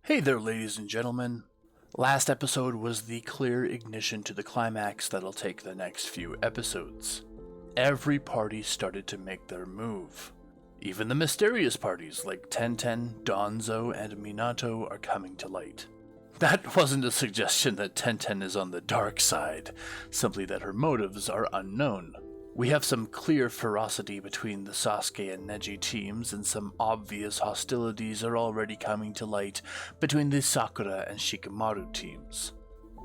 Hey there, ladies and gentlemen. Last episode was the clear ignition to the climax that'll take the next few episodes. Every party started to make their move. Even the mysterious parties like Tenten, Donzo, and Minato are coming to light. That wasn't a suggestion that Tenten is on the dark side, simply that her motives are unknown. We have some clear ferocity between the Sasuke and Neji teams, and some obvious hostilities are already coming to light between the Sakura and Shikamaru teams.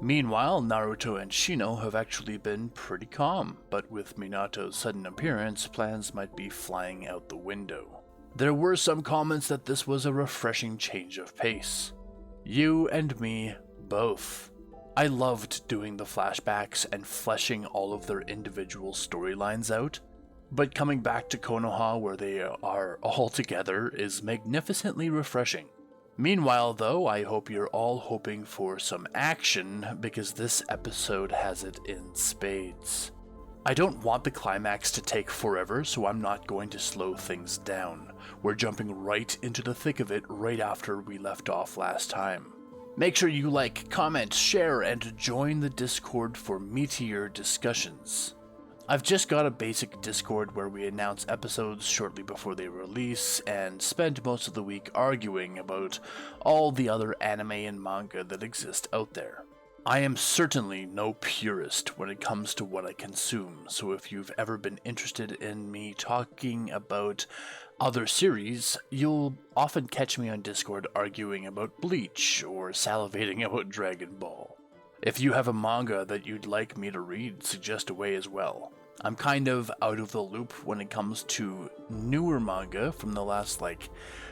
Meanwhile, Naruto and Shino have actually been pretty calm, but with Minato's sudden appearance, plans might be flying out the window. There were some comments that this was a refreshing change of pace. You and me, both. I loved doing the flashbacks and fleshing all of their individual storylines out, but coming back to Konoha where they are all together is magnificently refreshing. Meanwhile though, I hope you're all hoping for some action because this episode has it in spades. I don't want the climax to take forever, so I'm not going to slow things down. We're jumping right into the thick of it right after we left off last time. Make sure you like, comment, share, and join the Discord for meatier discussions. I've just got a basic Discord where we announce episodes shortly before they release and spend most of the week arguing about all the other anime and manga that exist out there. I am certainly no purist when it comes to what I consume, so if you've ever been interested in me talking about other series, you'll often catch me on Discord arguing about Bleach or salivating about Dragon Ball. If you have a manga that you'd like me to read, suggest away as well. I'm kind of out of the loop when it comes to newer manga from the last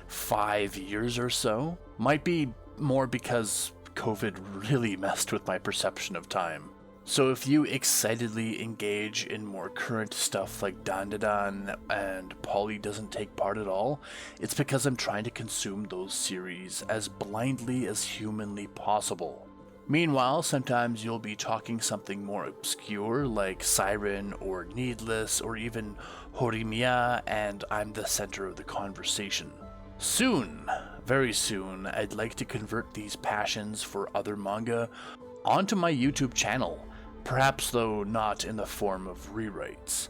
5 years or so. Might be more because COVID really messed with my perception of time. So if you excitedly engage in more current stuff like Dandadan and Poly doesn't take part at all, it's because I'm trying to consume those series as blindly as humanly possible. Meanwhile, sometimes you'll be talking something more obscure like Siren or Needless or even Horimiya, and I'm the center of the conversation. Soon, very soon, I'd like to convert these passions for other manga onto my YouTube channel, perhaps though not in the form of rewrites.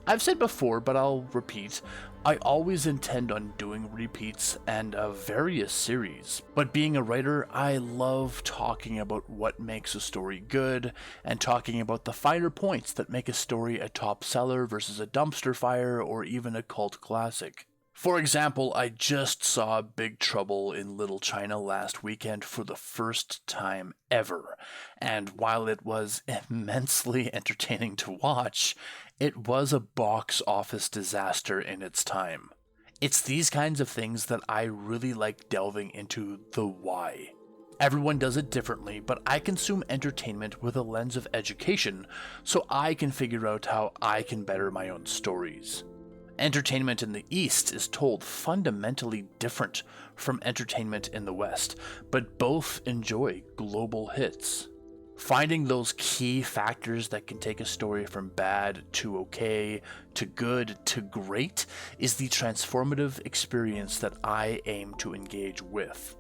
I've said before, but I'll repeat, I always intend on doing repeats and of various series, but being a writer, I love talking about what makes a story good and talking about the finer points that make a story a top seller versus a dumpster fire or even a cult classic. For example, I just saw Big Trouble in Little China last weekend for the first time ever, and while it was immensely entertaining to watch, it was a box office disaster in its time. It's these kinds of things that I really like delving into the why. Everyone does it differently, but I consume entertainment with a lens of education, so I can figure out how I can better my own stories. Entertainment in the East is told fundamentally different from entertainment in the West, but both enjoy global hits. Finding those key factors that can take a story from bad to okay, to good to great is the transformative experience that I aim to engage with.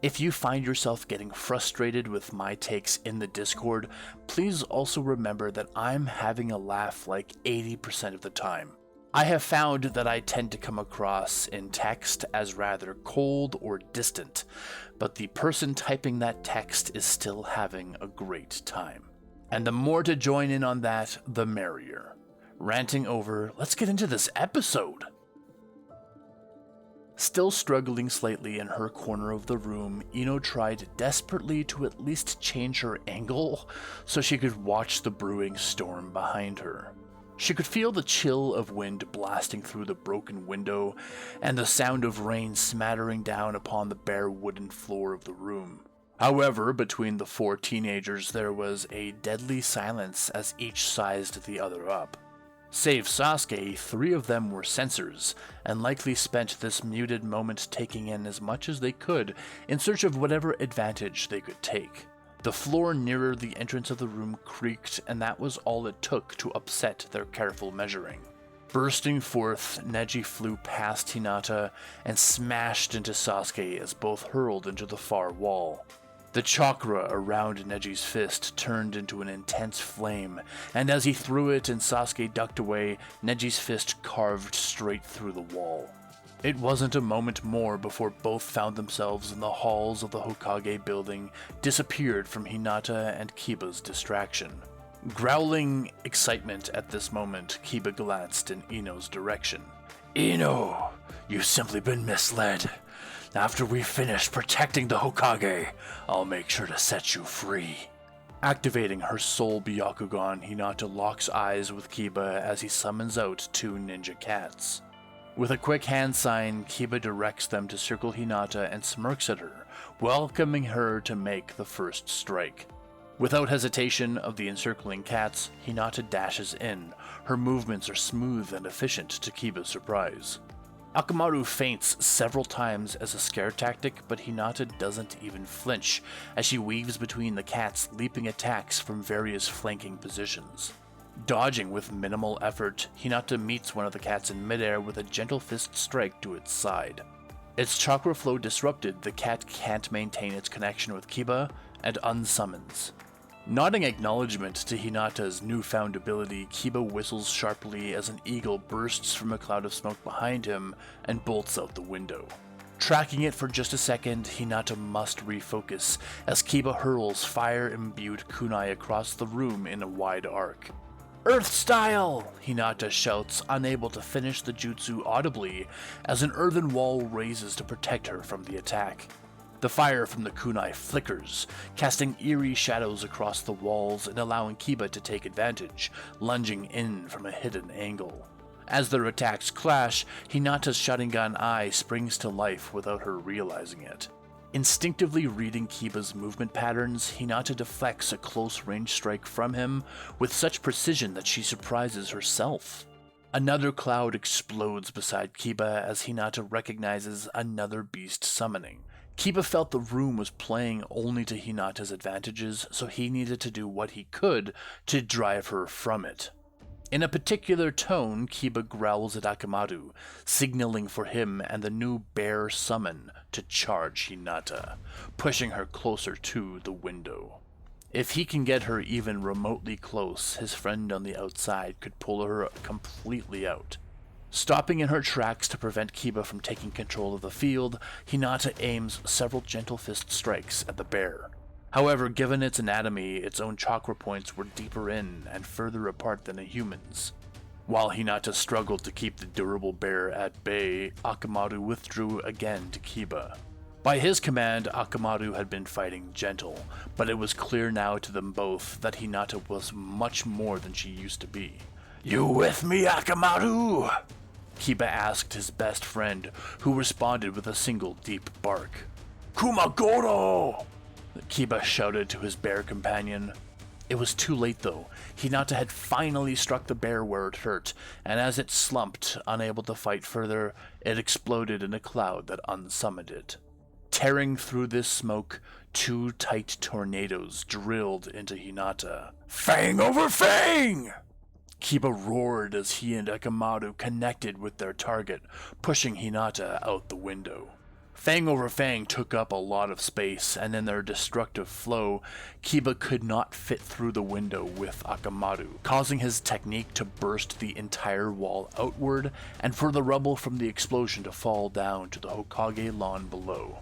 If you find yourself getting frustrated with my takes in the Discord, please also remember that I'm having a laugh 80% of the time. I have found that I tend to come across in text as rather cold or distant, but the person typing that text is still having a great time. And the more to join in on that, the merrier. Ranting over, let's get into this episode! Still struggling slightly in her corner of the room, Ino tried desperately to at least change her angle so she could watch the brewing storm behind her. She could feel the chill of wind blasting through the broken window and the sound of rain smattering down upon the bare wooden floor of the room. However, between the four teenagers there was a deadly silence as each sized the other up. Save Sasuke, 3 of them were censors, and likely spent this muted moment taking in as much as they could in search of whatever advantage they could take. The floor nearer the entrance of the room creaked, and that was all it took to upset their careful measuring. Bursting forth, Neji flew past Hinata and smashed into Sasuke as both hurled into the far wall. The chakra around Neji's fist turned into an intense flame, and as he threw it and Sasuke ducked away, Neji's fist carved straight through the wall. It wasn't a moment more before both found themselves in the halls of the Hokage building, disappeared from Hinata and Kiba's distraction. Growling excitement at this moment, Kiba glanced in Ino's direction. "Ino, you've simply been misled. After we finish protecting the Hokage, I'll make sure to set you free." Activating her soul Byakugan, Hinata locks eyes with Kiba as he summons out two ninja cats. With a quick hand sign, Kiba directs them to circle Hinata and smirks at her, welcoming her to make the first strike. Without hesitation of the encircling cats, Hinata dashes in. Her movements are smooth and efficient to Kiba's surprise. Akamaru feints several times as a scare tactic, but Hinata doesn't even flinch as she weaves between the cats' leaping attacks from various flanking positions. Dodging with minimal effort, Hinata meets one of the cats in midair with a gentle fist strike to its side. Its chakra flow disrupted, the cat can't maintain its connection with Kiba and unsummons. Nodding acknowledgement to Hinata's newfound ability, Kiba whistles sharply as an eagle bursts from a cloud of smoke behind him and bolts out the window. Tracking it for just a second, Hinata must refocus as Kiba hurls fire-imbued kunai across the room in a wide arc. "Earth style!" Hinata shouts, unable to finish the jutsu audibly as an earthen wall raises to protect her from the attack. The fire from the kunai flickers, casting eerie shadows across the walls and allowing Kiba to take advantage, lunging in from a hidden angle. As their attacks clash, Hinata's Sharingan eye springs to life without her realizing it. Instinctively reading Kiba's movement patterns, Hinata deflects a close-range strike from him with such precision that she surprises herself. Another cloud explodes beside Kiba as Hinata recognizes another beast summoning. Kiba felt the room was playing only to Hinata's advantages, so he needed to do what he could to drive her from it. In a particular tone, Kiba growls at Akamaru, signaling for him and the new bear summon to charge Hinata, pushing her closer to the window. If he can get her even remotely close, his friend on the outside could pull her completely out. Stopping in her tracks to prevent Kiba from taking control of the field, Hinata aims several gentle fist strikes at the bear. However, given its anatomy, its own chakra points were deeper in and further apart than a human's. While Hinata struggled to keep the durable bear at bay, Akamaru withdrew again to Kiba. By his command, Akamaru had been fighting gentle, but it was clear now to them both that Hinata was much more than she used to be. "You with me, Akamaru?" Kiba asked his best friend, who responded with a single deep bark. "Kumagoro!" Kiba shouted to his bear companion. It was too late though. Hinata had finally struck the bear where it hurt, and as it slumped, unable to fight further, it exploded in a cloud that unsummoned it. Tearing through this smoke, two tight tornadoes drilled into Hinata. "Fang over fang!" Kiba roared as he and Akamaru connected with their target, pushing Hinata out the window. Fang over Fang took up a lot of space, and in their destructive flow, Kiba could not fit through the window with Akamaru, causing his technique to burst the entire wall outward, and for the rubble from the explosion to fall down to the Hokage lawn below.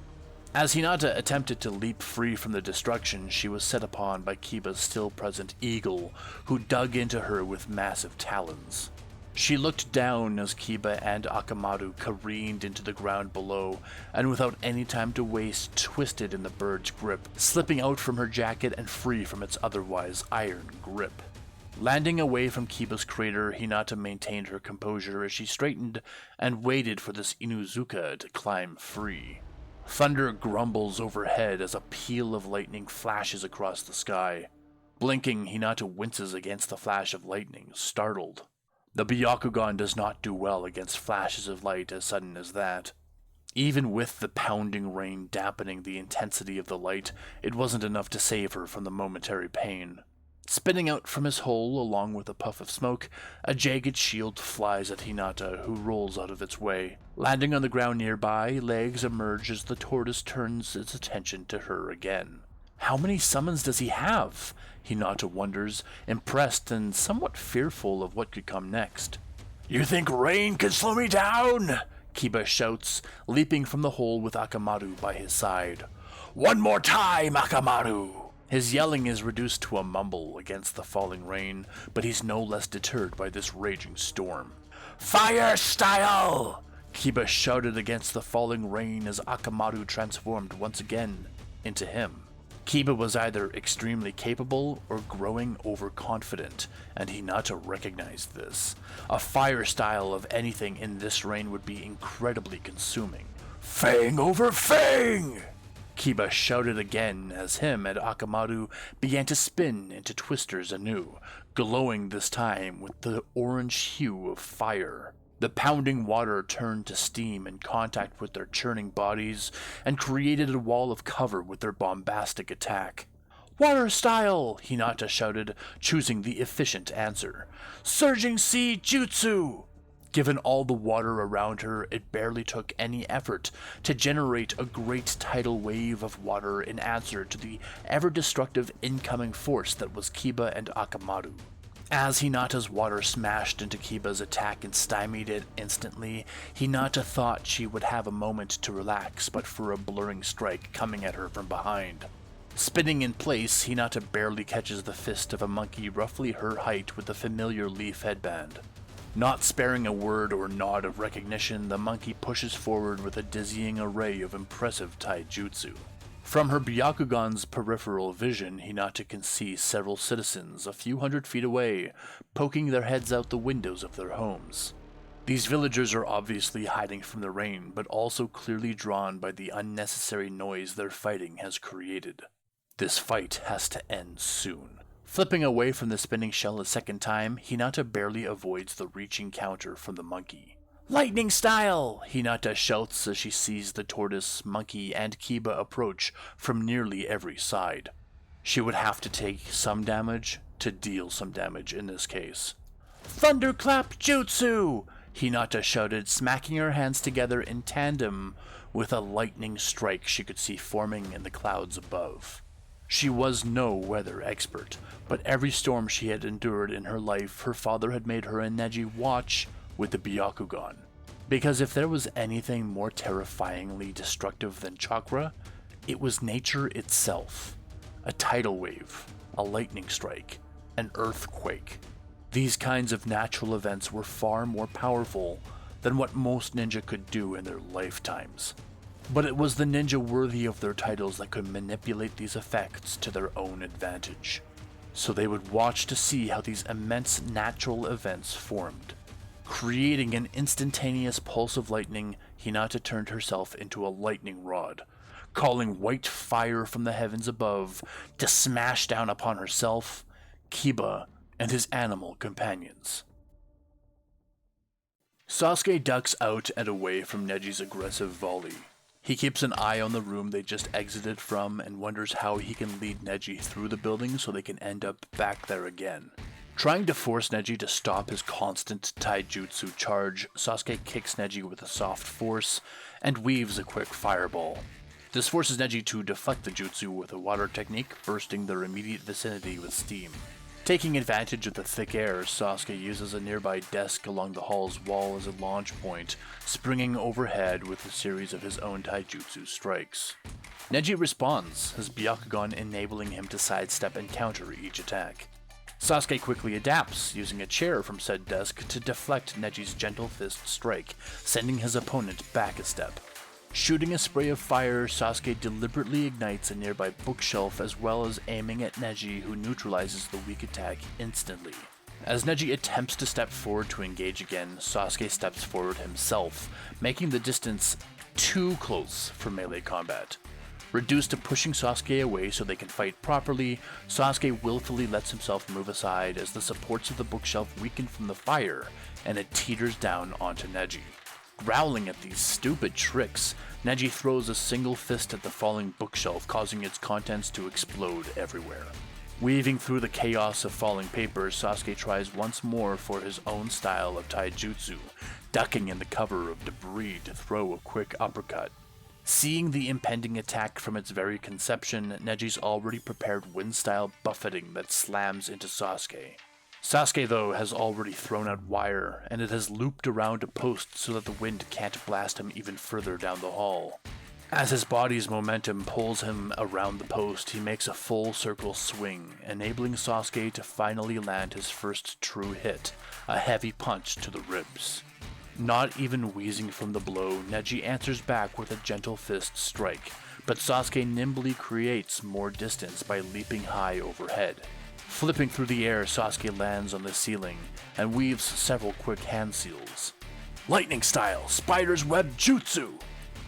As Hinata attempted to leap free from the destruction, she was set upon by Kiba's still-present eagle, who dug into her with massive talons. She looked down as Kiba and Akamaru careened into the ground below, and without any time to waste, twisted in the bird's grip, slipping out from her jacket and free from its otherwise iron grip. Landing away from Kiba's crater, Hinata maintained her composure as she straightened and waited for this Inuzuka to climb free. Thunder grumbles overhead as a peal of lightning flashes across the sky. Blinking, Hinata winces against the flash of lightning, startled. The Byakugan does not do well against flashes of light as sudden as that. Even with the pounding rain dampening the intensity of the light, it wasn't enough to save her from the momentary pain. Spinning out from his hole along with a puff of smoke, a jagged shield flies at Hinata, who rolls out of its way. Landing on the ground nearby, legs emerge as the tortoise turns its attention to her again. How many summons does he have? Hinata wonders, impressed and somewhat fearful of what could come next. You think rain can slow me down? Kiba shouts, leaping from the hole with Akamaru by his side. One more time, Akamaru! His yelling is reduced to a mumble against the falling rain, but he's no less deterred by this raging storm. Fire style! Kiba shouted against the falling rain as Akamaru transformed once again into him. Kiba was either extremely capable or growing overconfident, and Hinata recognized this. A fire style of anything in this rain would be incredibly consuming. Fang over fang! Kiba shouted again as him and Akamaru began to spin into twisters anew, glowing this time with the orange hue of fire. The pounding water turned to steam in contact with their churning bodies and created a wall of cover with their bombastic attack. Water style! Hinata shouted, choosing the efficient answer. Surging sea jutsu! Given all the water around her, it barely took any effort to generate a great tidal wave of water in answer to the ever-destructive incoming force that was Kiba and Akamaru. As Hinata's water smashed into Kiba's attack and stymied it instantly, Hinata thought she would have a moment to relax, but for a blurring strike coming at her from behind. Spinning in place, Hinata barely catches the fist of a monkey roughly her height with a familiar leaf headband. Not sparing a word or nod of recognition, the monkey pushes forward with a dizzying array of impressive taijutsu. From her Byakugan's peripheral vision, Hinata can see several citizens a few hundred feet away, poking their heads out the windows of their homes. These villagers are obviously hiding from the rain, but also clearly drawn by the unnecessary noise their fighting has created. This fight has to end soon. Flipping away from the spinning shell a second time, Hinata barely avoids the reaching counter from the monkey. Lightning style! Hinata shouts as she sees the tortoise, monkey, and Kiba approach from nearly every side. She would have to take some damage to deal some damage in this case. Thunderclap jutsu! Hinata shouted, smacking her hands together in tandem with a lightning strike she could see forming in the clouds above. She was no weather expert, but every storm she had endured in her life, her father had made her and Neji watch with the Byakugan. Because if there was anything more terrifyingly destructive than chakra, it was nature itself. A tidal wave, a lightning strike, an earthquake. These kinds of natural events were far more powerful than what most ninja could do in their lifetimes. But it was the ninja worthy of their titles that could manipulate these effects to their own advantage. So they would watch to see how these immense natural events formed. Creating an instantaneous pulse of lightning, Hinata turned herself into a lightning rod, calling white fire from the heavens above to smash down upon herself, Kiba, and his animal companions. Sasuke ducks out and away from Neji's aggressive volley. He keeps an eye on the room they just exited from and wonders how he can lead Neji through the building so they can end up back there again. Trying to force Neji to stop his constant taijutsu charge, Sasuke kicks Neji with a soft force and weaves a quick fireball. This forces Neji to deflect the jutsu with a water technique, bursting their immediate vicinity with steam. Taking advantage of the thick air, Sasuke uses a nearby desk along the hall's wall as a launch point, springing overhead with a series of his own taijutsu strikes. Neji responds, his Byakugan enabling him to sidestep and counter each attack. Sasuke quickly adapts, using a chair from said desk to deflect Neji's gentle fist strike, sending his opponent back a step. Shooting a spray of fire, Sasuke deliberately ignites a nearby bookshelf as well as aiming at Neji, who neutralizes the weak attack instantly. As Neji attempts to step forward to engage again, Sasuke steps forward himself, making the distance too close for melee combat. Reduced to pushing Sasuke away so they can fight properly, Sasuke willfully lets himself move aside as the supports of the bookshelf weaken from the fire, and it teeters down onto Neji. Growling at these stupid tricks, Neji throws a single fist at the falling bookshelf, causing its contents to explode everywhere. Weaving through the chaos of falling papers, Sasuke tries once more for his own style of taijutsu, ducking in the cover of debris to throw a quick uppercut. Seeing the impending attack from its very conception, Neji's already prepared wind-style buffeting that slams into Sasuke. Sasuke, though, has already thrown out wire, and it has looped around a post so that the wind can't blast him even further down the hall. As his body's momentum pulls him around the post, he makes a full circle swing, enabling Sasuke to finally land his first true hit, a heavy punch to the ribs. Not even wheezing from the blow, Neji answers back with a gentle fist strike, but Sasuke nimbly creates more distance by leaping high overhead. Flipping through the air, Sasuke lands on the ceiling and weaves several quick hand seals. Lightning style, spider's web jutsu!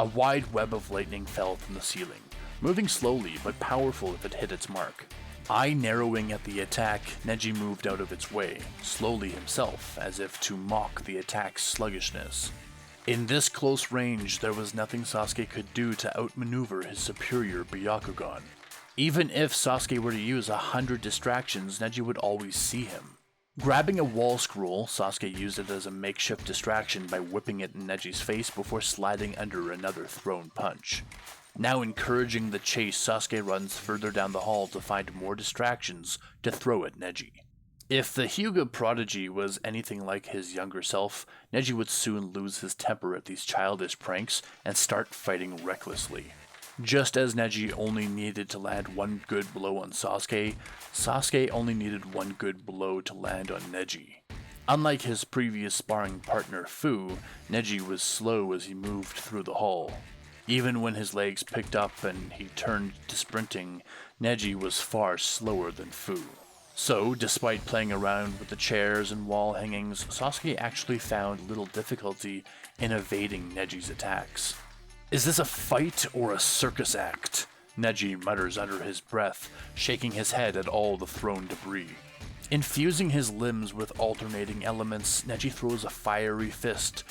A wide web of lightning fell from the ceiling, moving slowly but powerful if it hit its mark. Eye narrowing at the attack, Neji moved out of its way, slowly himself, as if to mock the attack's sluggishness. In this close range, there was nothing Sasuke could do to outmaneuver his superior Byakugan. Even if Sasuke were to use 100 distractions, Neji would always see him. Grabbing a wall scroll, Sasuke used it as a makeshift distraction by whipping it in Neji's face before sliding under another thrown punch. Now encouraging the chase, Sasuke runs further down the hall to find more distractions to throw at Neji. If the Hyuga prodigy was anything like his younger self, Neji would soon lose his temper at these childish pranks and start fighting recklessly. Just as Neji only needed to land one good blow on Sasuke, Sasuke only needed one good blow to land on Neji. Unlike his previous sparring partner Fu, Neji was slow as he moved through the hall. Even when his legs picked up and he turned to sprinting, Neji was far slower than Fu. So, despite playing around with the chairs and wall hangings, Sasuke actually found little difficulty in evading Neji's attacks. Is this a fight or a circus act? Neji mutters under his breath, shaking his head at all the thrown debris. Infusing his limbs with alternating elements, Neji throws a fiery fist,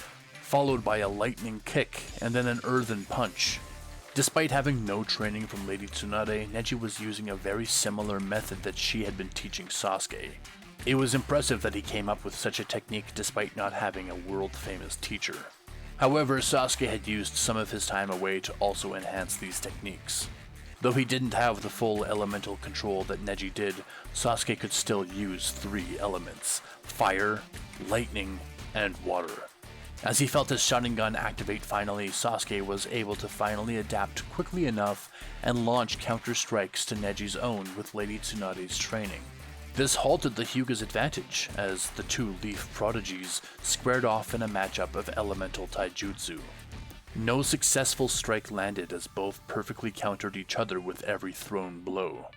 followed by a lightning kick and then an earthen punch. Despite having no training from Lady Tsunade, Neji was using a very similar method that she had been teaching Sasuke. It was impressive that he came up with such a technique despite not having a world-famous teacher. However, Sasuke had used some of his time away to also enhance these techniques. Though he didn't have the full elemental control that Neji did, Sasuke could still use 3 elements: fire, lightning, and water. As he felt his Sharingan activate finally, Sasuke was able to finally adapt quickly enough and launch counter-strikes to Neji's own with Lady Tsunade's training. This halted the Hyuga's advantage, as the 2 leaf prodigies squared off in a matchup of elemental taijutsu. No successful strike landed as both perfectly countered each other with every thrown blow.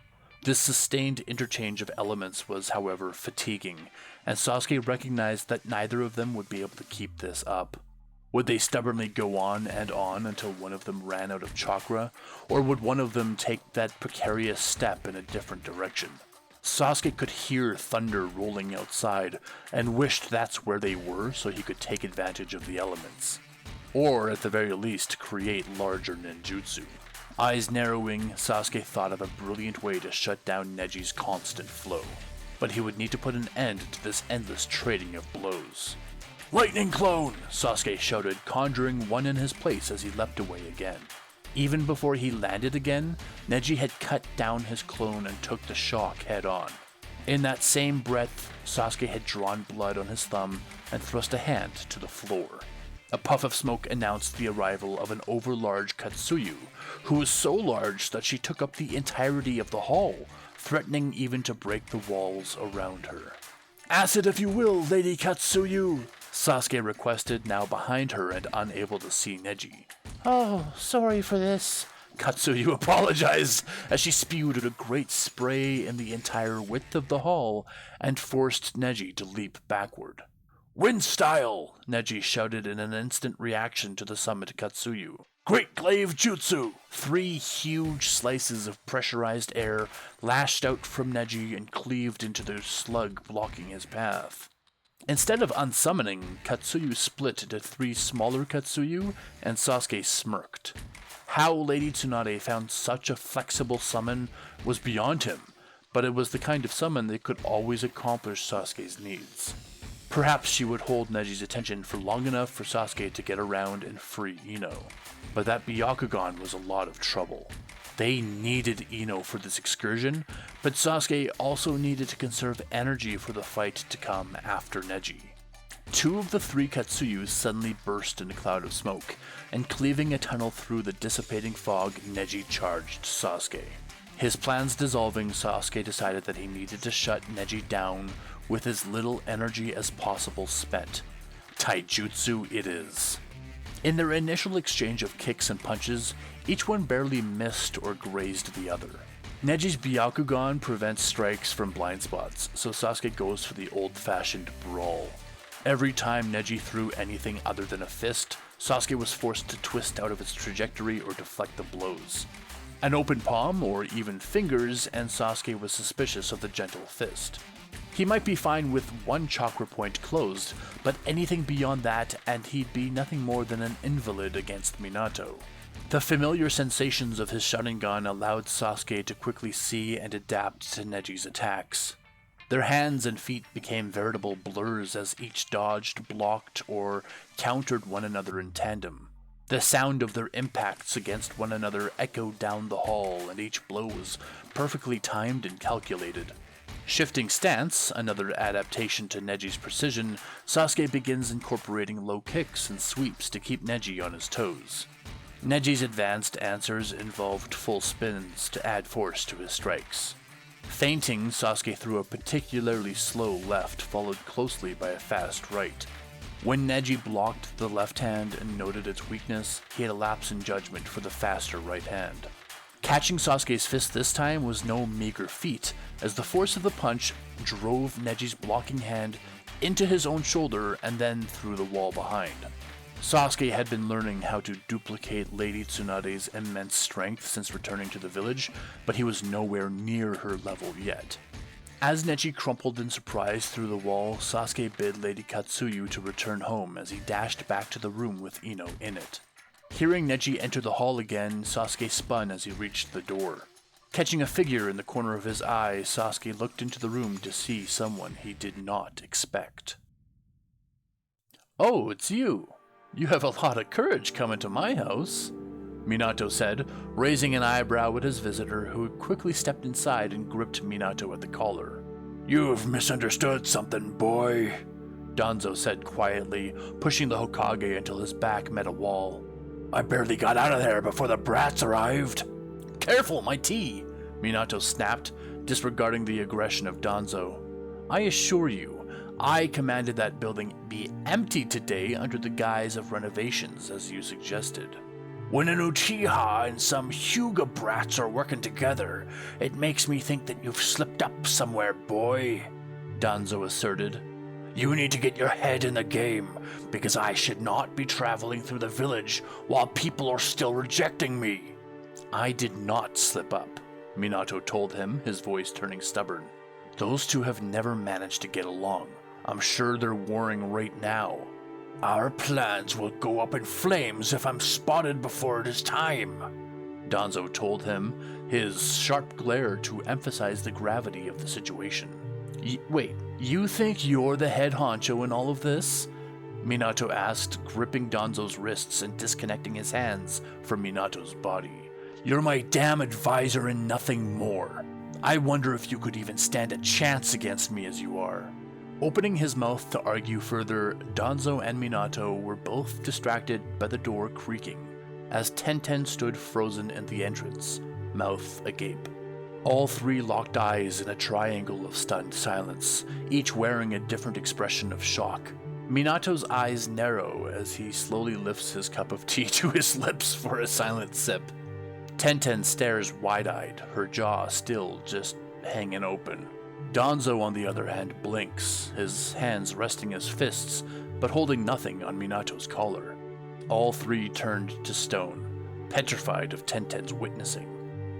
This sustained interchange of elements was, however, fatiguing, and Sasuke recognized that neither of them would be able to keep this up. Would they stubbornly go on until one of them ran out of chakra, or would one of them take that precarious step in a different direction? Sasuke could hear thunder rolling outside, and wished that's where they were so he could take advantage of the elements. Or, at the very least, create larger ninjutsu. Eyes narrowing, Sasuke thought of a brilliant way to shut down Neji's constant flow. But he would need to put an end to this endless trading of blows. "Lightning clone!" Sasuke shouted, conjuring one in his place as he leapt away again. Even before he landed again, Neji had cut down his clone and took the shock head on. In that same breath, Sasuke had drawn blood on his thumb and thrust a hand to the floor. A puff of smoke announced the arrival of an overlarge Katsuyu, who was so large that she took up the entirety of the hall, threatening even to break the walls around her. "Acid if you will, Lady Katsuyu!" Sasuke requested, now behind her and unable to see Neji. "Oh, sorry for this." Katsuyu apologized as she spewed out a great spray in the entire width of the hall and forced Neji to leap backward. "Wind style!" Neji shouted in an instant reaction to the summoned Katsuyu. "Great glaive jutsu!" 3 huge slices of pressurized air lashed out from Neji and cleaved into the slug blocking his path. Instead of unsummoning, Katsuyu split into 3 smaller Katsuyu, and Sasuke smirked. How Lady Tsunade found such a flexible summon was beyond him, but it was the kind of summon that could always accomplish Sasuke's needs. Perhaps she would hold Neji's attention for long enough for Sasuke to get around and free Ino, but that Byakugan was a lot of trouble. They needed Ino for this excursion, but Sasuke also needed to conserve energy for the fight to come after Neji. 2 of the 3 Katsuyus suddenly burst in a cloud of smoke, and cleaving a tunnel through the dissipating fog, Neji charged Sasuke. His plans dissolving, Sasuke decided that he needed to shut Neji down with as little energy as possible spent. Taijutsu it is. In their initial exchange of kicks and punches, each one barely missed or grazed the other. Neji's Byakugan prevents strikes from blind spots, so Sasuke goes for the old-fashioned brawl. Every time Neji threw anything other than a fist, Sasuke was forced to twist out of its trajectory or deflect the blows. An open palm, or even fingers, and Sasuke was suspicious of the gentle fist. He might be fine with one chakra point closed, but anything beyond that and he'd be nothing more than an invalid against Minato. The familiar sensations of his Sharingan allowed Sasuke to quickly see and adapt to Neji's attacks. Their hands and feet became veritable blurs as each dodged, blocked, or countered one another in tandem. The sound of their impacts against one another echoed down the hall, and each blow was perfectly timed and calculated. Shifting stance, another adaptation to Neji's precision, Sasuke begins incorporating low kicks and sweeps to keep Neji on his toes. Neji's advanced answers involved full spins to add force to his strikes. Feinting, Sasuke threw a particularly slow left, followed closely by a fast right. When Neji blocked the left hand and noted its weakness, he had a lapse in judgment for the faster right hand. Catching Sasuke's fist this time was no meager feat, as the force of the punch drove Neji's blocking hand into his own shoulder and then through the wall behind. Sasuke had been learning how to duplicate Lady Tsunade's immense strength since returning to the village, but he was nowhere near her level yet. As Neji crumpled in surprise through the wall, Sasuke bid Lady Katsuyu to return home as he dashed back to the room with Ino in it. Hearing Neji enter the hall again, Sasuke spun as he reached the door. Catching a figure in the corner of his eye, Sasuke looked into the room to see someone he did not expect. "Oh, it's you. You have a lot of courage coming to my house," Minato said, raising an eyebrow at his visitor, who quickly stepped inside and gripped Minato at the collar. "You've misunderstood something, boy," Danzo said quietly, pushing the Hokage until his back met a wall. "I barely got out of there before the brats arrived." "Careful, my tea!" Minato snapped, disregarding the aggression of Danzo. "I assure you, I commanded that building be emptied today under the guise of renovations, as you suggested. When an Uchiha and some Hyuga brats are working together, it makes me think that you've slipped up somewhere, boy," Danzo asserted. "You need to get your head in the game, because I should not be traveling through the village while people are still rejecting me." "I did not slip up," Minato told him, his voice turning stubborn. "Those two have never managed to get along. I'm sure they're warring right now." "Our plans will go up in flames if I'm spotted before it is time," Danzo told him, his sharp glare to emphasize the gravity of the situation. Wait, you think you're the head honcho in all of this?" Minato asked, gripping Danzo's wrists and disconnecting his hands from Minato's body. "You're my damn advisor and nothing more. I wonder if you could even stand a chance against me as you are." Opening his mouth to argue further, Danzo and Minato were both distracted by the door creaking, as Tenten stood frozen in the entrance, mouth agape. All 3 locked eyes in a triangle of stunned silence, each wearing a different expression of shock. Minato's eyes narrow as he slowly lifts his cup of tea to his lips for a silent sip. Tenten stares wide-eyed, her jaw still just hanging open. Danzo, on the other hand, blinks, his hands resting as fists, but holding nothing on Minato's collar. All 3 turned to stone, petrified of Tenten's witnessing.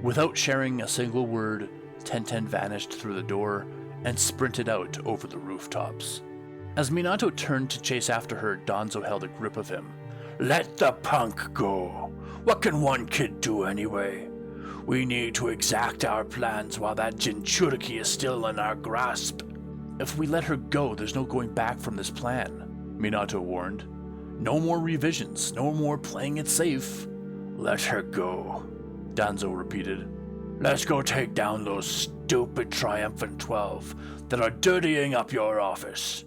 Without sharing a single word, Tenten vanished through the door and sprinted out over the rooftops. As Minato turned to chase after her, Danzo held a grip of him. "Let the punk go. What can one kid do anyway? We need to exact our plans while that Jinchuriki is still in our grasp. If we let her go, there's no going back from this plan, Minato warned. No more revisions, no more playing it safe. Let her go, Danzo repeated. Let's go take down those stupid Triumphant 12 that are dirtying up your office.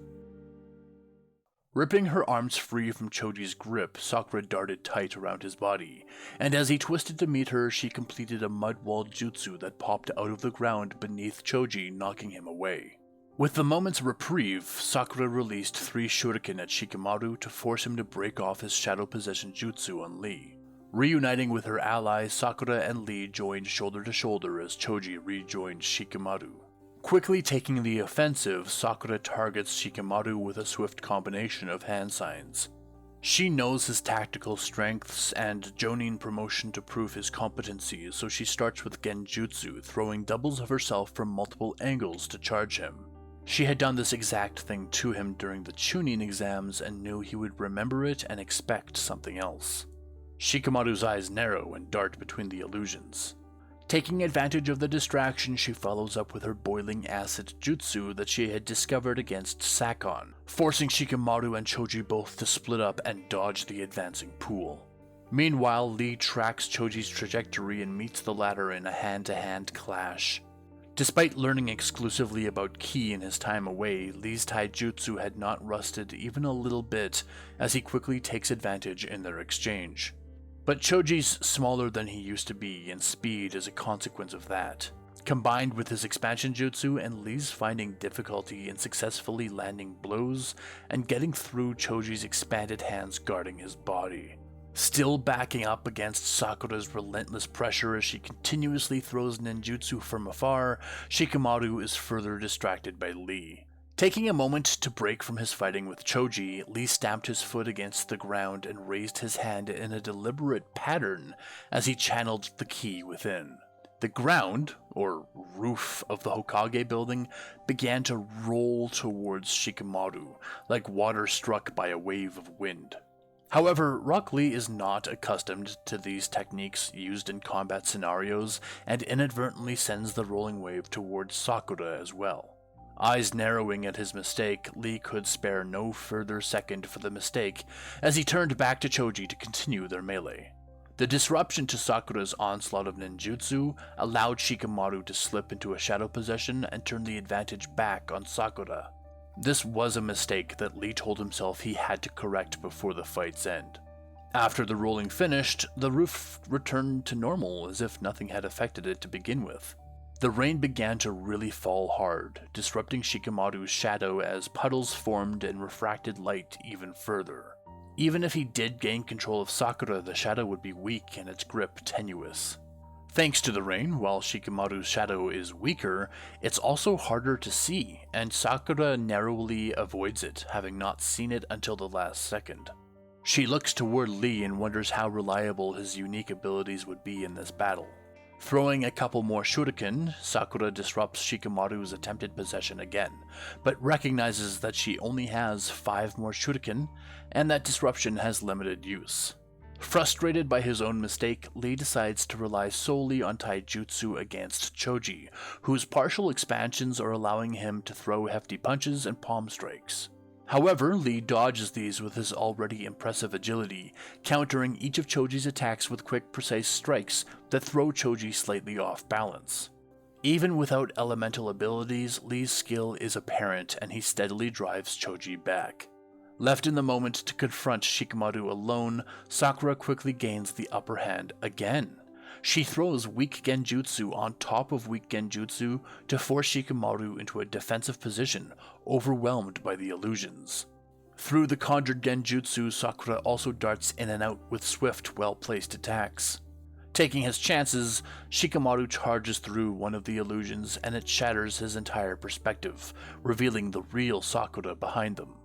Ripping her arms free from Choji's grip, Sakura darted tight around his body, and as he twisted to meet her, she completed a mud-wall jutsu that popped out of the ground beneath Choji, knocking him away. With the moment's reprieve, Sakura released 3 shuriken at Shikamaru to force him to break off his shadow possession jutsu on Lee. Reuniting with her ally, Sakura and Lee joined shoulder to shoulder as Choji rejoined Shikamaru. Quickly taking the offensive, Sakura targets Shikamaru with a swift combination of hand signs. She knows his tactical strengths and Jonin promotion to prove his competencies, so she starts with Genjutsu, throwing doubles of herself from multiple angles to charge him. She had done this exact thing to him during the Chunin exams and knew he would remember it and expect something else. Shikamaru's eyes narrow and dart between the illusions. Taking advantage of the distraction, she follows up with her boiling acid jutsu that she had discovered against Sakon, forcing Shikamaru and Choji both to split up and dodge the advancing pool. Meanwhile, Lee tracks Choji's trajectory and meets the latter in a hand-to-hand clash. Despite learning exclusively about ki in his time away, Lee's taijutsu had not rusted even a little bit as he quickly takes advantage in their exchange. But Choji's smaller than he used to be, and speed is a consequence of that. Combined with his expansion jutsu and Lee's finding difficulty in successfully landing blows and getting through Choji's expanded hands guarding his body. Still backing up against Sakura's relentless pressure as she continuously throws ninjutsu from afar, Shikamaru is further distracted by Lee. Taking a moment to break from his fighting with Choji, Lee stamped his foot against the ground and raised his hand in a deliberate pattern as he channeled the ki within. The ground, or roof, of the Hokage building began to roll towards Shikamaru, like water struck by a wave of wind. However, Rock Lee is not accustomed to these techniques used in combat scenarios and inadvertently sends the rolling wave towards Sakura as well. Eyes narrowing at his mistake, Lee could spare no further second for the mistake as he turned back to Choji to continue their melee. The disruption to Sakura's onslaught of ninjutsu allowed Shikamaru to slip into a shadow possession and turn the advantage back on Sakura. This was a mistake that Lee told himself he had to correct before the fight's end. After the rolling finished, the roof returned to normal as if nothing had affected it to begin with. The rain began to really fall hard, disrupting Shikamaru's shadow as puddles formed and refracted light even further. Even if he did gain control of Sakura, the shadow would be weak and its grip tenuous. Thanks to the rain, while Shikamaru's shadow is weaker, it's also harder to see, and Sakura narrowly avoids it, having not seen it until the last second. She looks toward Lee and wonders how reliable his unique abilities would be in this battle. Throwing a couple more shuriken, Sakura disrupts Shikamaru's attempted possession again, but recognizes that she only has 5 more shuriken, and that disruption has limited use. Frustrated by his own mistake, Lee decides to rely solely on taijutsu against Choji, whose partial expansions are allowing him to throw hefty punches and palm strikes. However, Lee dodges these with his already impressive agility, countering each of Choji's attacks with quick, precise strikes that throw Choji slightly off balance. Even without elemental abilities, Lee's skill is apparent and he steadily drives Choji back. Left in the moment to confront Shikamaru alone, Sakura quickly gains the upper hand again. She throws weak genjutsu on top of weak genjutsu to force Shikamaru into a defensive position, overwhelmed by the illusions. Through the conjured genjutsu, Sakura also darts in and out with swift, well-placed attacks. Taking his chances, Shikamaru charges through one of the illusions and it shatters his entire perspective, revealing the real Sakura behind them.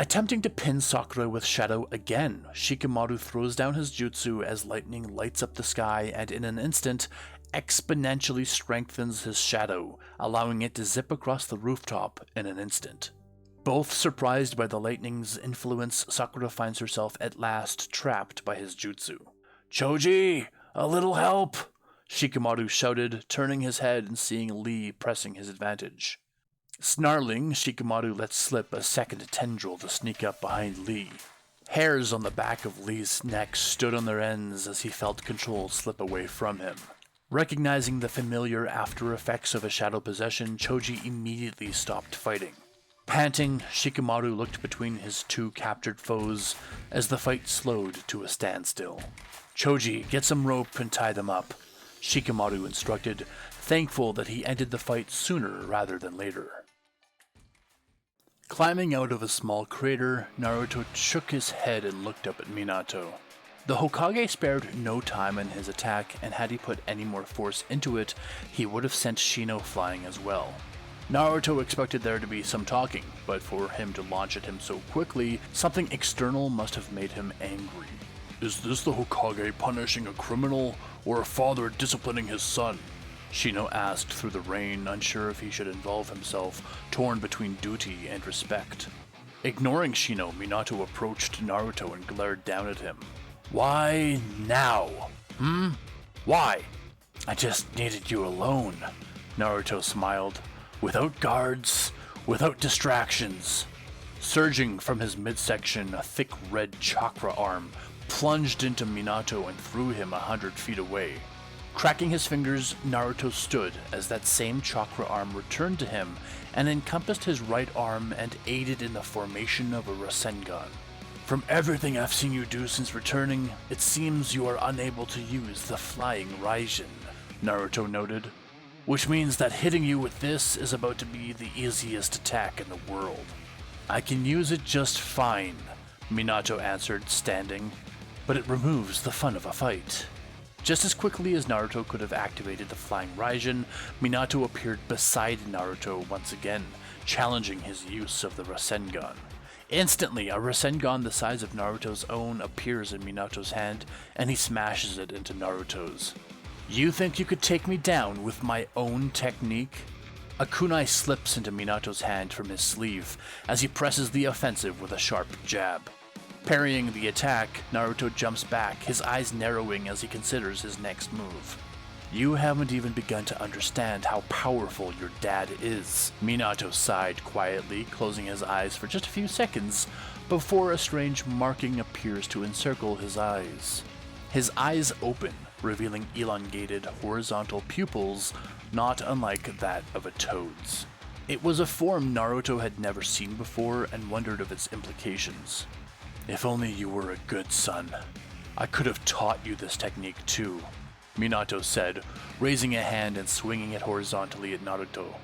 Attempting to pin Sakura with shadow again, Shikamaru throws down his jutsu as lightning lights up the sky and in an instant, exponentially strengthens his shadow, allowing it to zip across the rooftop in an instant. Both surprised by the lightning's influence, Sakura finds herself at last trapped by his jutsu. "Choji, a little help!" Shikamaru shouted, turning his head and seeing Lee pressing his advantage. Snarling, Shikamaru let slip a second tendril to sneak up behind Lee. Hairs on the back of Lee's neck stood on their ends as he felt control slip away from him. Recognizing the familiar after effects of a shadow possession, Choji immediately stopped fighting. Panting, Shikamaru looked between his two captured foes as the fight slowed to a standstill. "Choji, get some rope and tie them up," Shikamaru instructed, thankful that he ended the fight sooner rather than later. Climbing out of a small crater, Naruto shook his head and looked up at Minato. The Hokage spared no time in his attack, and had he put any more force into it, he would have sent Shino flying as well. Naruto expected there to be some talking, but for him to launch at him so quickly, something external must have made him angry. "Is this the Hokage punishing a criminal, or a father disciplining his son?" Shino asked through the rain, unsure if he should involve himself, torn between duty and respect. Ignoring Shino, Minato approached Naruto and glared down at him. "Why now? Why?" "I just needed you alone," Naruto smiled. "Without guards, without distractions." Surging from his midsection, a thick red chakra arm plunged into Minato and threw him 100 feet away. Cracking his fingers, Naruto stood as that same chakra arm returned to him and encompassed his right arm and aided in the formation of a Rasengan. "From everything I've seen you do since returning, it seems you are unable to use the flying Raijin," Naruto noted. "Which means that hitting you with this is about to be the easiest attack in the world." "I can use it just fine," Minato answered, standing, "but it removes the fun of a fight." Just as quickly as Naruto could have activated the flying Raijin, Minato appeared beside Naruto once again, challenging his use of the Rasengan. Instantly, a Rasengan the size of Naruto's own appears in Minato's hand, and he smashes it into Naruto's. "You think you could take me down with my own technique?" A kunai slips into Minato's hand from his sleeve as he presses the offensive with a sharp jab. Parrying the attack, Naruto jumps back, his eyes narrowing as he considers his next move. "You haven't even begun to understand how powerful your dad is," Minato sighed quietly, closing his eyes for just a few seconds before a strange marking appears to encircle his eyes. His eyes open, revealing elongated, horizontal pupils not unlike that of a toad's. It was a form Naruto had never seen before and wondered of its implications. "If only you were a good son. I could have taught you this technique too," Minato said, raising a hand and swinging it horizontally at Naruto.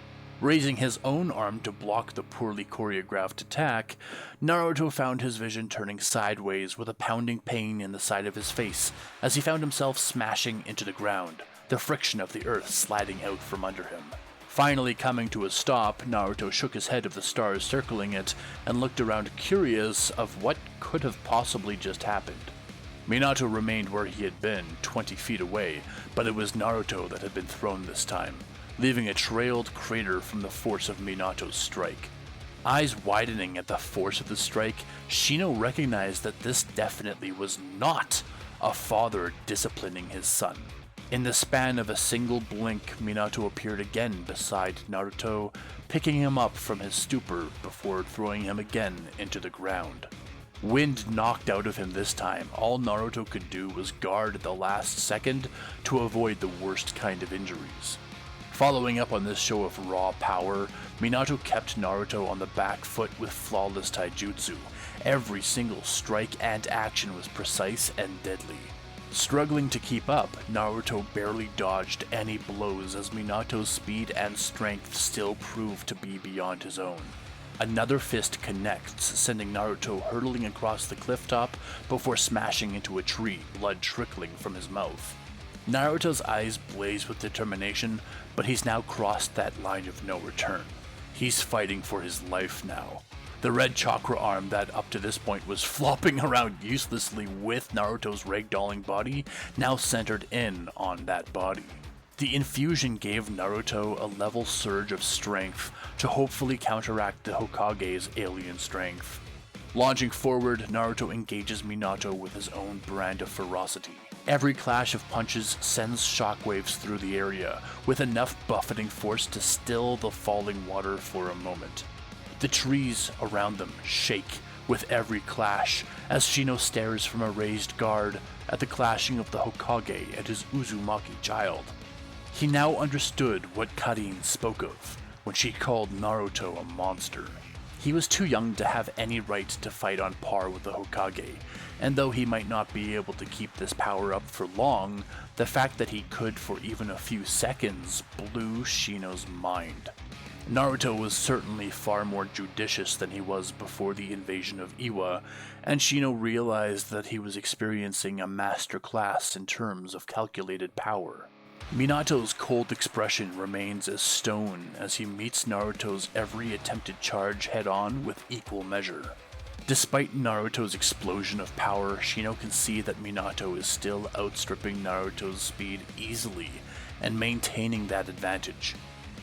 Raising his own arm to block the poorly choreographed attack, Naruto found his vision turning sideways with a pounding pain in the side of his face as he found himself smashing into the ground, the friction of the earth sliding out from under him. Finally coming to a stop, Naruto shook his head of the stars circling it and looked around curious of what could have possibly just happened. Minato remained where he had been, 20 feet away, but it was Naruto that had been thrown this time, leaving a trailed crater from the force of Minato's strike. Eyes widening at the force of the strike, Shino recognized that this definitely was not a father disciplining his son. In the span of a single blink, Minato appeared again beside Naruto, picking him up from his stupor before throwing him again into the ground. Wind knocked out of him this time. All Naruto could do was guard at the last second to avoid the worst kind of injuries. Following up on this show of raw power, Minato kept Naruto on the back foot with flawless taijutsu. Every single strike and action was precise and deadly. Struggling to keep up, Naruto barely dodged any blows as Minato's speed and strength still proved to be beyond his own. Another fist connects, sending Naruto hurtling across the cliff top before smashing into a tree, blood trickling from his mouth. Naruto's eyes blaze with determination, but he's now crossed that line of no return. He's fighting for his life now. The red chakra arm that up to this point was flopping around uselessly with Naruto's ragdolling body now centered in on that body. The infusion gave Naruto a level surge of strength to hopefully counteract the Hokage's alien strength. Launching forward, Naruto engages Minato with his own brand of ferocity. Every clash of punches sends shockwaves through the area, with enough buffeting force to still the falling water for a moment. The trees around them shake with every clash as Shino stares from a raised guard at the clashing of the Hokage and his Uzumaki child. He now understood what Karin spoke of when she called Naruto a monster. He was too young to have any right to fight on par with the Hokage, and though he might not be able to keep this power up for long, the fact that he could for even a few seconds blew Shino's mind. Naruto was certainly far more judicious than he was before the invasion of Iwa, and Shino realized that he was experiencing a master class in terms of calculated power. Minato's cold expression remains as stone as he meets Naruto's every attempted charge head-on with equal measure. Despite Naruto's explosion of power, Shino can see that Minato is still outstripping Naruto's speed easily and maintaining that advantage.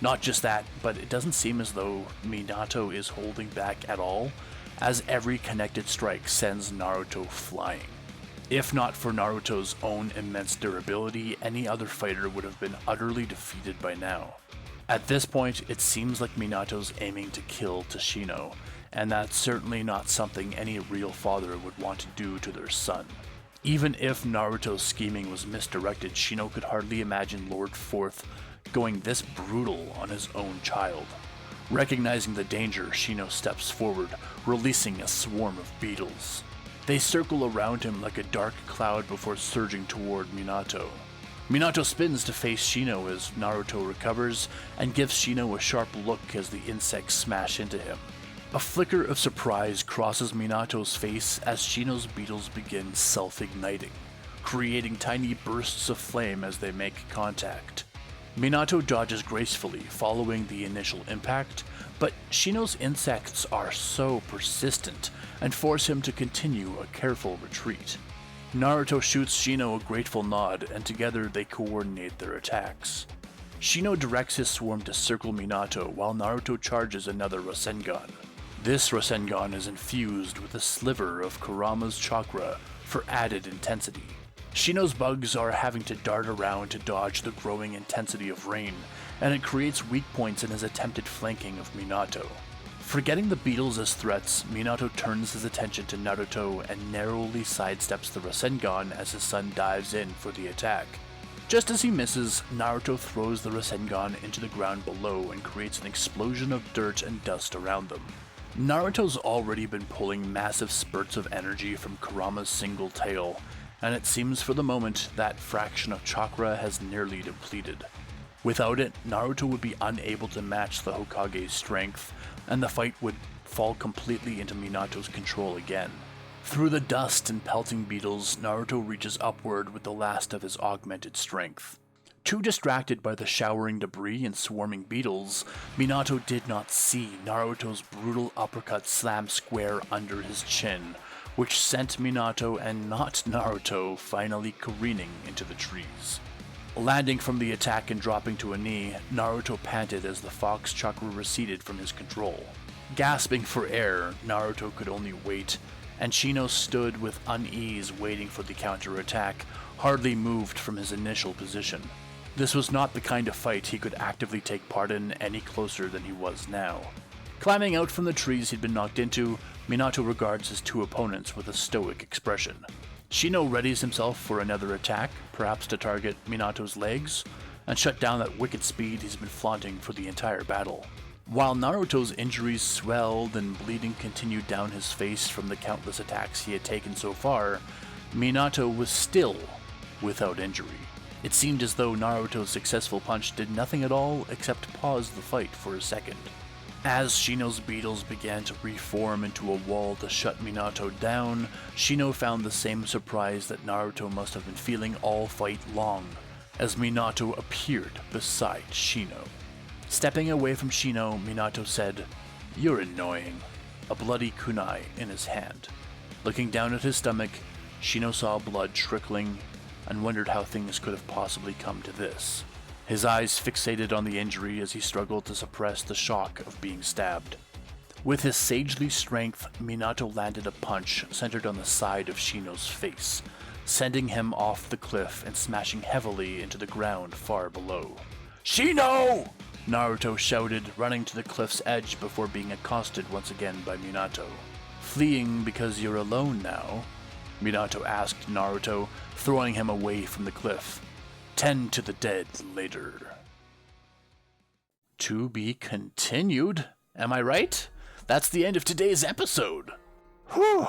Not just that, but it doesn't seem as though Minato is holding back at all, as every connected strike sends Naruto flying. If not for Naruto's own immense durability, any other fighter would have been utterly defeated by now. At this point, it seems like Minato's aiming to kill Shino, and that's certainly not something any real father would want to do to their son. Even if Naruto's scheming was misdirected, Shino could hardly imagine Lord Fourth going this brutal on his own child. Recognizing the danger, Shino steps forward, releasing a swarm of beetles. They circle around him like a dark cloud before surging toward Minato. Minato spins to face Shino as Naruto recovers and gives Shino a sharp look as the insects smash into him. A flicker of surprise crosses Minato's face as Shino's beetles begin self-igniting, creating tiny bursts of flame as they make contact. Minato dodges gracefully following the initial impact, but Shino's insects are so persistent and force him to continue a careful retreat. Naruto shoots Shino a grateful nod, and together they coordinate their attacks. Shino directs his swarm to circle Minato while Naruto charges another Rasengan. This Rasengan is infused with a sliver of Kurama's chakra for added intensity. Shino's bugs are having to dart around to dodge the growing intensity of rain, and it creates weak points in his attempted flanking of Minato. Forgetting the beetles as threats, Minato turns his attention to Naruto and narrowly sidesteps the Rasengan as his son dives in for the attack. Just as he misses, Naruto throws the Rasengan into the ground below and creates an explosion of dirt and dust around them. Naruto's already been pulling massive spurts of energy from Kurama's single tail, and it seems for the moment that fraction of chakra has nearly depleted. Without it, Naruto would be unable to match the Hokage's strength, and the fight would fall completely into Minato's control again. Through the dust and pelting beetles, Naruto reaches upward with the last of his augmented strength. Too distracted by the showering debris and swarming beetles, Minato did not see Naruto's brutal uppercut slam square under his chin, which sent Minato and not Naruto finally careening into the trees. Landing from the attack and dropping to a knee, Naruto panted as the fox chakra receded from his control. Gasping for air, Naruto could only wait, and Shino stood with unease waiting for the counterattack, hardly moved from his initial position. This was not the kind of fight he could actively take part in any closer than he was now. Climbing out from the trees he'd been knocked into, Minato regards his two opponents with a stoic expression. Shino readies himself for another attack, perhaps to target Minato's legs, and shut down that wicked speed he's been flaunting for the entire battle. While Naruto's injuries swelled and bleeding continued down his face from the countless attacks he had taken so far, Minato was still without injury. It seemed as though Naruto's successful punch did nothing at all except pause the fight for a second. As Shino's beetles began to reform into a wall to shut Minato down, Shino found the same surprise that Naruto must have been feeling all fight long, as Minato appeared beside Shino. Stepping away from Shino, Minato said, "You're annoying," a bloody kunai in his hand. Looking down at his stomach, Shino saw blood trickling and wondered how things could have possibly come to this. His eyes fixated on the injury as he struggled to suppress the shock of being stabbed. With his sagely strength, Minato landed a punch centered on the side of Shino's face, sending him off the cliff and smashing heavily into the ground far below. "Shino!" Naruto shouted, running to the cliff's edge before being accosted once again by Minato. "Fleeing because you're alone now?" Minato asked Naruto, throwing him away from the cliff. "Tend to the dead later." To be continued, am I right? That's the end of today's episode. Whew.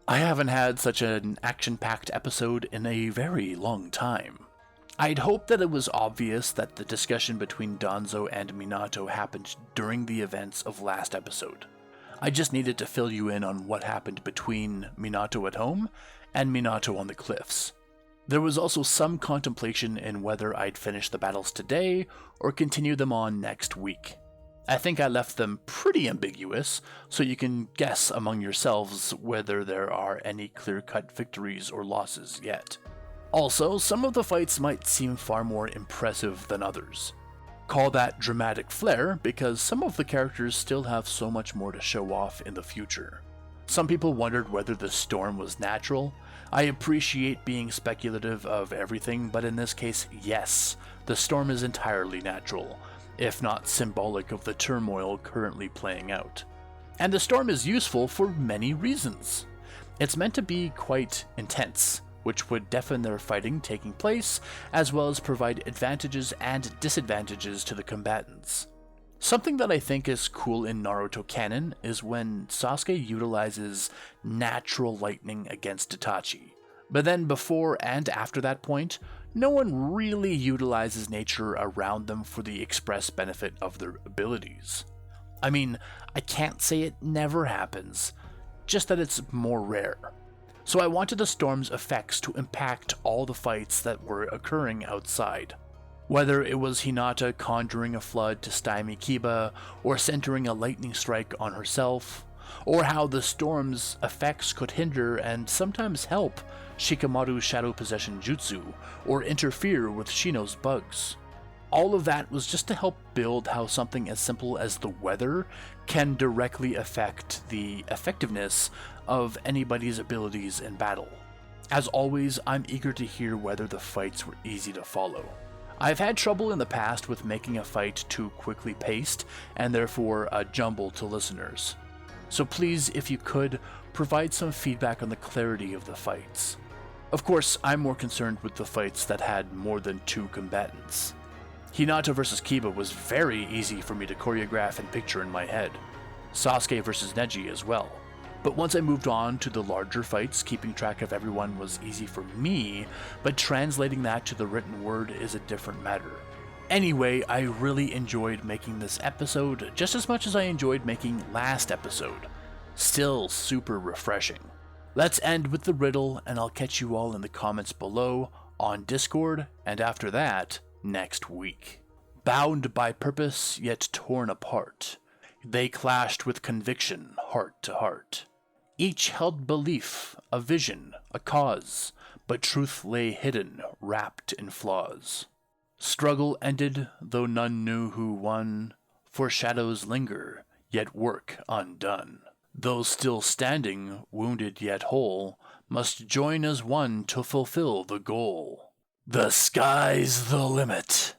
I haven't had such an action-packed episode in a very long time. I'd hoped that it was obvious that the discussion between Danzo and Minato happened during the events of last episode. I just needed to fill you in on what happened between Minato at home and Minato on the cliffs. There was also some contemplation in whether I'd finish the battles today or continue them on next week. I think I left them pretty ambiguous, so you can guess among yourselves whether there are any clear-cut victories or losses yet. Also, some of the fights might seem far more impressive than others. Call that dramatic flair, because some of the characters still have so much more to show off in the future. Some people wondered whether the storm was natural. I appreciate being speculative of everything, but in this case, yes, the storm is entirely natural, if not symbolic of the turmoil currently playing out. And the storm is useful for many reasons. It's meant to be quite intense, which would deafen their fighting taking place, as well as provide advantages and disadvantages to the combatants. Something that I think is cool in Naruto canon is when Sasuke utilizes natural lightning against Itachi. But then before and after that point, no one really utilizes nature around them for the express benefit of their abilities. I mean, I can't say it never happens, just that it's more rare. So I wanted the storm's effects to impact all the fights that were occurring outside. Whether it was Hinata conjuring a flood to stymie Kiba, or centering a lightning strike on herself, or how the storm's effects could hinder and sometimes help Shikamaru's shadow possession jutsu, or interfere with Shino's bugs. All of that was just to help build how something as simple as the weather can directly affect the effectiveness of anybody's abilities in battle. As always, I'm eager to hear whether the fights were easy to follow. I've had trouble in the past with making a fight too quickly paced, and therefore a jumble to listeners. So please, if you could, provide some feedback on the clarity of the fights. Of course, I'm more concerned with the fights that had more than two combatants. Hinata vs. Kiba was very easy for me to choreograph and picture in my head. Sasuke vs. Neji as well. But once I moved on to the larger fights, keeping track of everyone was easy for me, but translating that to the written word is a different matter. Anyway, I really enjoyed making this episode just as much as I enjoyed making last episode. Still super refreshing. Let's end with the riddle, and I'll catch you all in the comments below, on Discord, and after that, next week. Bound by purpose, yet torn apart, they clashed with conviction, heart to heart. Each held belief, a vision, a cause, but truth lay hidden, wrapped in flaws. Struggle ended, though none knew who won, for shadows linger, yet work undone. Those still standing, wounded yet whole, must join as one to fulfill the goal. The sky's the limit.